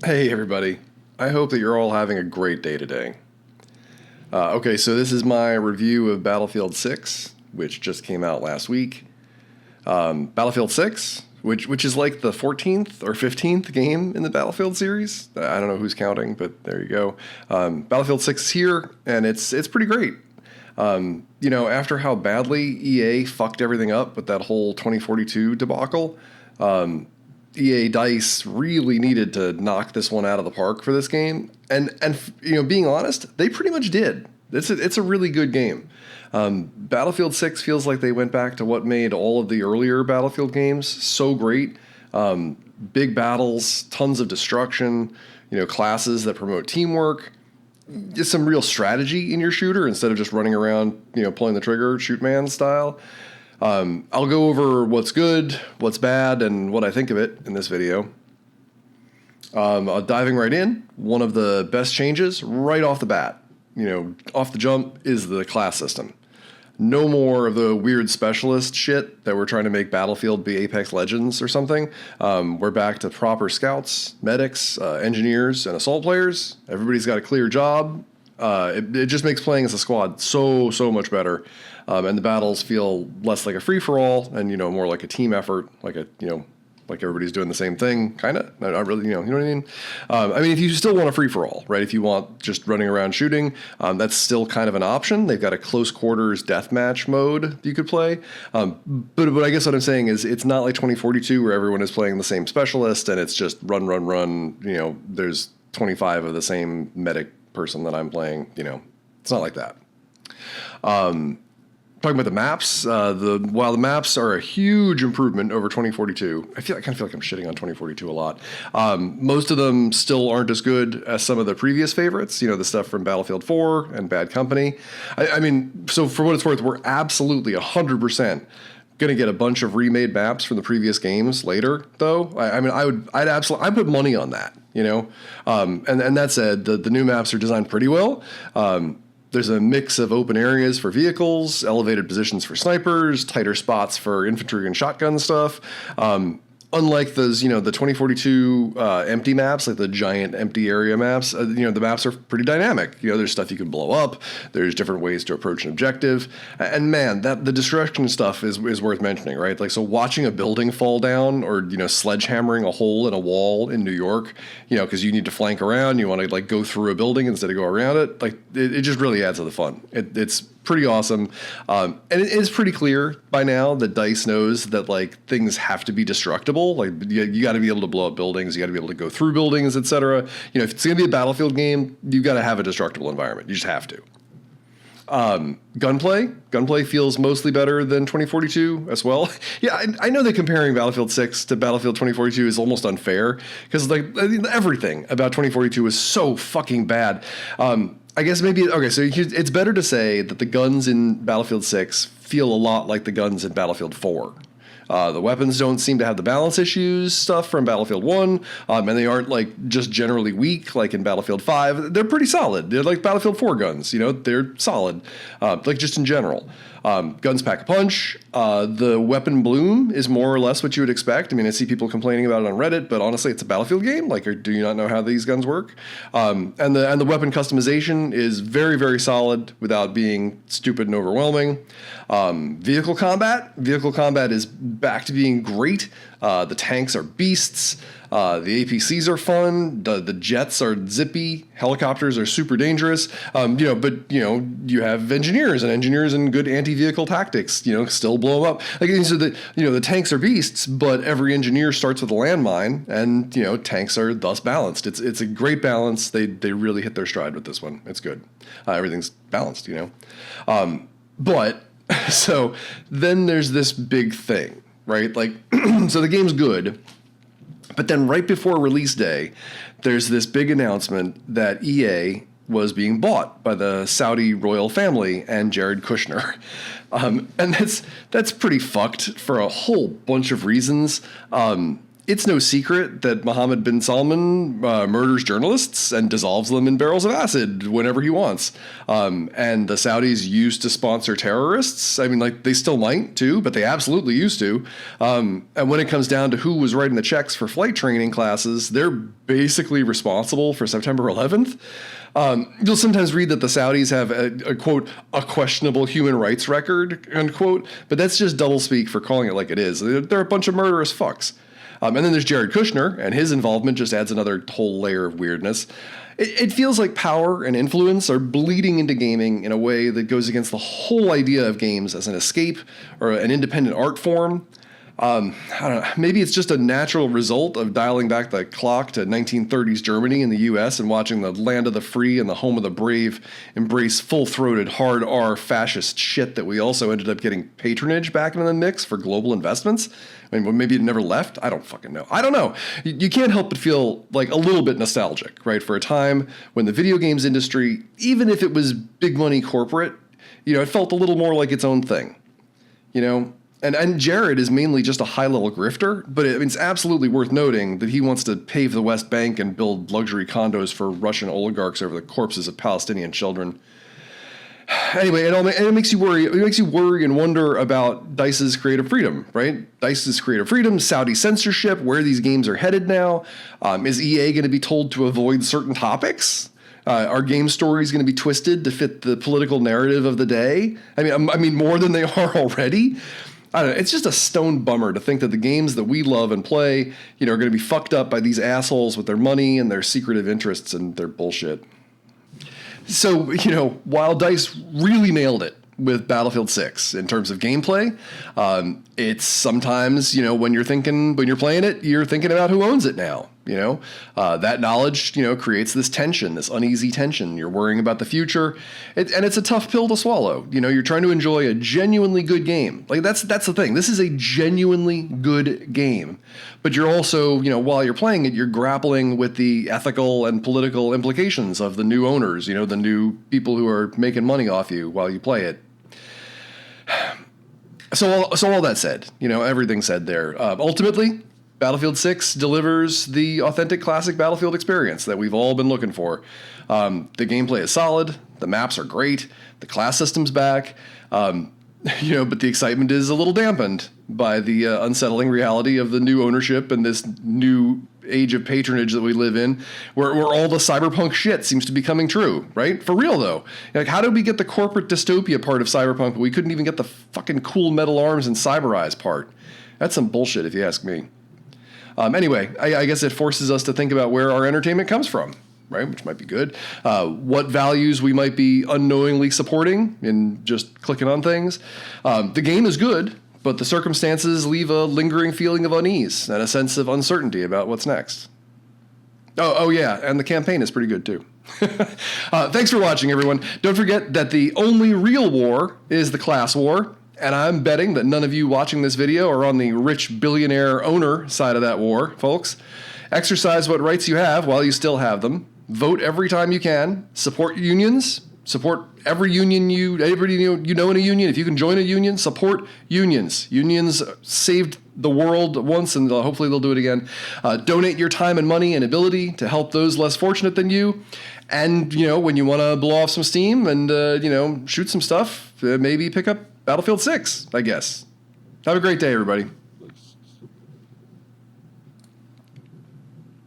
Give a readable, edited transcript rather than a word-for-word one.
Hey everybody, I hope that you're all having a great day today. Okay, so this is my review of Battlefield 6, which just came out last week. Battlefield 6, which is like the 14th or 15th game in the Battlefield series. I don't know who's counting, but there you go. Battlefield 6 is here, and it's pretty great. After how badly EA fucked everything up with that whole 2042 debacle, EA DICE really needed to knock this one out of the park for this game, and being honest, they pretty much did. It's a really good game. Battlefield 6 feels like they went back to what made all of the earlier Battlefield games so great. Big battles, tons of destruction, classes that promote teamwork, just some real strategy in your shooter instead of just running around, pulling the trigger, shoot man style. I'll go over what's good, what's bad, and what I think of it in this video. Diving right in, one of the best changes right off the bat, off the jump, is the class system. No more of the weird specialist shit that we're trying to make Battlefield be Apex Legends or something. We're back to proper scouts, medics, engineers, and assault players. Everybody's got a clear job. It just makes playing as a squad so much better, and the battles feel less like a free-for-all and more like a team effort, like everybody's doing the same thing, kind of. Not really, you know what I mean. If you still want a free-for-all, right? If you want just running around shooting, that's still kind of an option. They've got a close quarters deathmatch mode you could play, but I guess what I'm saying is it's not like 2042 where everyone is playing the same specialist and it's just run. There's 25 of the same medic person that I'm playing. It's not like that. Talking about the maps, while the maps are a huge improvement over 2042, I kind of feel like I'm shitting on 2042 a lot. Most of them still aren't as good as some of the previous favorites, the stuff from Battlefield 4 and Bad Company. So for what it's worth, we're absolutely 100% going to get a bunch of remade maps from the previous games later, though. I'd put money on that, and that said, the new maps are designed pretty well. There's a mix of open areas for vehicles, elevated positions for snipers, tighter spots for infantry and shotgun stuff. Unlike those, the 2042 empty maps, like the giant empty area maps, the maps are pretty dynamic. There's stuff you can blow up. There's different ways to approach an objective. And man, the destruction stuff is worth mentioning, right? Like, so watching a building fall down or, sledgehammering a hole in a wall in New York, because you need to flank around, you want to go through a building instead of go around it. Like, it just really adds to the fun. It's pretty awesome. And it is pretty clear by now that DICE knows that things have to be destructible. Like, you got to be able to blow up buildings. You got to be able to go through buildings, etc. If it's going to be a Battlefield game, you got to have a destructible environment. You just have to. Gunplay feels mostly better than 2042 as well. Yeah, I know that comparing Battlefield 6 to Battlefield 2042 is almost unfair because everything about 2042 was so fucking bad. I guess maybe, okay, so it's better to say that the guns in Battlefield 6 feel a lot like the guns in Battlefield 4. The weapons don't seem to have the balance issues stuff from Battlefield 1, and they aren't just generally weak like in Battlefield 5. They're pretty solid. They're like Battlefield 4 guns, they're solid, just in general. Guns pack a punch. The weapon bloom is more or less what you would expect. I see people complaining about it on Reddit, but honestly, it's a Battlefield game. Do you not know how these guns work? And the weapon customization is very, very solid without being stupid and overwhelming. Vehicle combat is back to being great. The tanks are beasts. The APCs are fun. The jets are zippy. Helicopters are super dangerous. But you have engineers and good anti-vehicle tactics. Still blow them up. So the tanks are beasts, but every engineer starts with a landmine, and tanks are thus balanced. It's a great balance. They really hit their stride with this one. It's good. Everything's balanced. But so then there's this big thing, right? So the game's good. But then right before release day, there's this big announcement that EA was being bought by the Saudi royal family and Jared Kushner. And that's pretty fucked for a whole bunch of reasons. It's no secret that Mohammed bin Salman murders journalists and dissolves them in barrels of acid whenever he wants. And the Saudis used to sponsor terrorists. I mean, like, they still might too, but they absolutely used to. And when it comes down to who was writing the checks for flight training classes, they're basically responsible for September 11th. You'll sometimes read that the Saudis have a quote, a questionable human rights record, unquote, but that's just doublespeak for calling it like it is. They're a bunch of murderous fucks. And then there's Jared Kushner, and his involvement just adds another whole layer of weirdness. It feels like power and influence are bleeding into gaming in a way that goes against the whole idea of games as an escape or an independent art form. I don't know, maybe it's just a natural result of dialing back the clock to 1930s Germany and the US and watching the land of the free and the home of the brave embrace full-throated, hard R fascist shit that we also ended up getting patronage back into the mix for global investments. I mean, maybe it never left. I don't fucking know. I don't know. You can't help but feel like a little bit nostalgic, right? For a time when the video games industry, even if it was big money corporate, it felt a little more like its own thing, And Jared is mainly just a high-level grifter, but it's absolutely worth noting that he wants to pave the West Bank and build luxury condos for Russian oligarchs over the corpses of Palestinian children. Anyway, it makes you worry. It makes you worry and wonder about DICE's creative freedom, right? DICE's creative freedom, Saudi censorship, where these games are headed now. Is EA going to be told to avoid certain topics? Are game stories going to be twisted to fit the political narrative of the day? I mean, more than they are already. I don't know. It's just a stone bummer to think that the games that we love and play, are going to be fucked up by these assholes with their money and their secretive interests and their bullshit. So, while DICE really nailed it with Battlefield 6 in terms of gameplay, it's sometimes, when you're playing it, you're thinking about who owns it now. That knowledge, creates this tension, this uneasy tension. You're worrying about the future, and it's a tough pill to swallow. You're trying to enjoy a genuinely good game. Like that's the thing. This is a genuinely good game, but you're also, while you're playing it, you're grappling with the ethical and political implications of the new owners. The new people who are making money off you while you play it. So all that said, everything said there. Ultimately, Battlefield 6 delivers the authentic classic Battlefield experience that we've all been looking for. The gameplay is solid, the maps are great, the class system's back, but the excitement is a little dampened by the unsettling reality of the new ownership and this new age of patronage that we live in, where all the cyberpunk shit seems to be coming true, right? For real, though. Like, how did we get the corporate dystopia part of cyberpunk, but we couldn't even get the fucking cool metal arms and cyber eyes part? That's some bullshit, if you ask me. Anyway, I guess it forces us to think about where our entertainment comes from, right? Which might be good. What values we might be unknowingly supporting in just clicking on things. The game is good, but the circumstances leave a lingering feeling of unease and a sense of uncertainty about what's next. Oh yeah, and the campaign is pretty good too. Thanks for watching, everyone. Don't forget that the only real war is the class war. And I'm betting that none of you watching this video are on the rich billionaire owner side of that war, folks. Exercise what rights you have while you still have them. Vote every time you can. Support unions. Support every union everybody you know in a union. If you can join a union, support unions. Unions saved the world once, and hopefully they'll do it again. Donate your time and money and ability to help those less fortunate than you. And, when you want to blow off some steam and, shoot some stuff, maybe pick up Battlefield 6, I guess. Have a great day, everybody.